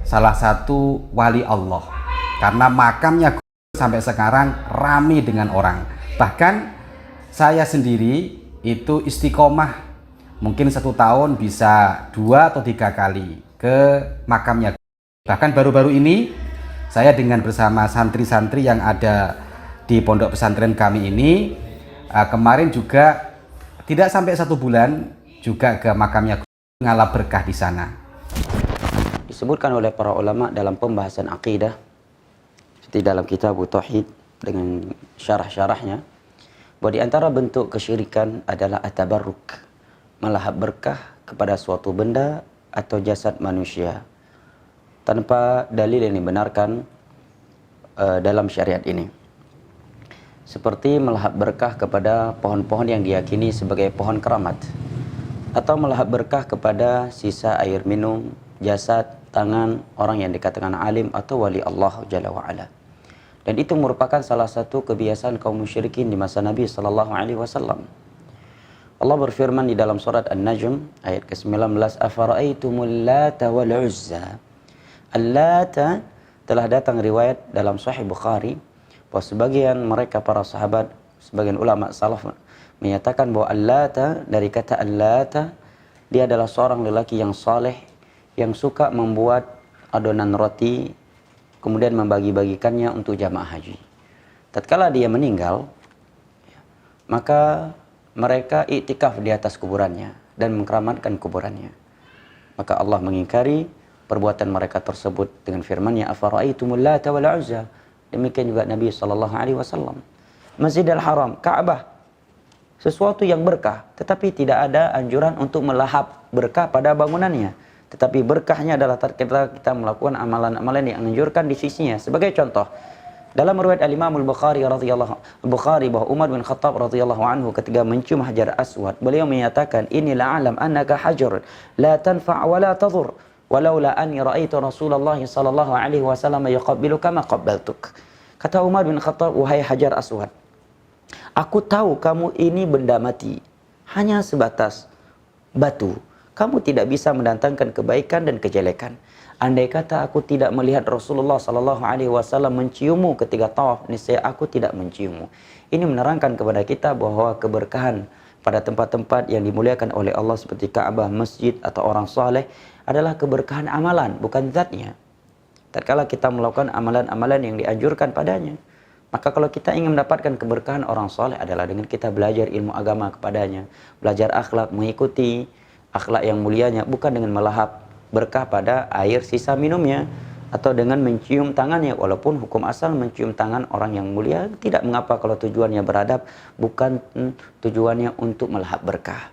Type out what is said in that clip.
salah satu wali Allah, karena makamnya sampai sekarang ramai dengan orang. Bahkan saya sendiri itu istiqomah mungkin 1 tahun bisa 2 atau 3 kali ke makamnya. Bahkan baru-baru ini saya dengan bersama santri-santri yang ada di pondok pesantren kami ini, kemarin juga tidak sampai 1 bulan juga ke makamnya, ngalap berkah di sana. Disebutkan oleh para ulama dalam pembahasan akidah seperti dalam kitab Tauhid dengan syarah-syarahnya, bahwa di antara bentuk kesyirikan adalah at-tabarruk, melahap berkah kepada suatu benda atau jasad manusia tanpa dalil yang dibenarkan dalam syariat ini. Seperti melahap berkah kepada pohon-pohon yang diyakini sebagai pohon keramat, atau melahap berkah kepada sisa air minum, jasad, tangan orang yang dikatakan alim atau wali Allah Jalla wa'ala. Dan itu merupakan salah satu kebiasaan kaum musyrikin di masa Nabi SAW. Allah berfirman di dalam surat An-Najm ayat ke-19, afara'aitumul lata wal uzza. Al-lata telah datang riwayat dalam Sahih Bukhari bahwa sebagian mereka para sahabat, sebagian ulama salaf menyatakan bahwa Al-Lata, dari kata Al-Lata, dia adalah seorang lelaki yang saleh yang suka membuat adonan roti kemudian membagi-bagikannya untuk jamaah haji. Tatkala dia meninggal, maka mereka iktikaf di atas kuburannya dan mengkeramatkan kuburannya. Maka Allah mengingkari perbuatan mereka tersebut dengan firman-Nya, afara'aitumul lata wal uzza. Demikian juga Nabi SAW. Masjidil Haram, Ka'bah, sesuatu yang berkah, tetapi tidak ada anjuran untuk melahap berkah pada bangunannya. Tetapi berkahnya adalah kita melakukan amalan-amalan yang anjurkan di sisinya. Sebagai contoh, dalam riwayat Al-Imam Al-Bukhari bahwa Umar bin Khattab radhiyallahu anhu ketika mencium Hajar Aswad, beliau menyatakan, "Inni la'alam annaka hajar la tanfa' wa la tadur. Walaula anni ra'aitu Rasulullah sallallahu alaihi wasallam yaqabbiluka ma qabbaltuk." Kata Umar bin Khattab, "Wahai Hajar Aswad, aku tahu kamu ini benda mati, hanya sebatas batu. Kamu tidak bisa mendatangkan kebaikan dan kejelekan. Andai kata aku tidak melihat Rasulullah sallallahu alaihi wasallam menciummu ketika tawaf, niscaya aku tidak menciummu." Ini menerangkan kepada kita bahwa keberkahan pada tempat-tempat yang dimuliakan oleh Allah seperti Ka'bah, masjid atau orang saleh adalah keberkahan amalan, bukan zatnya. Tatkala kita melakukan amalan-amalan yang dianjurkan padanya, maka kalau kita ingin mendapatkan keberkahan orang saleh adalah dengan kita belajar ilmu agama kepadanya, belajar akhlak, mengikuti akhlak yang mulianya, bukan dengan melahap berkah pada air sisa minumnya atau dengan mencium tangannya. Walaupun hukum asal mencium tangan orang yang mulia tidak mengapa kalau tujuannya beradab, bukan tujuannya untuk melahap berkah.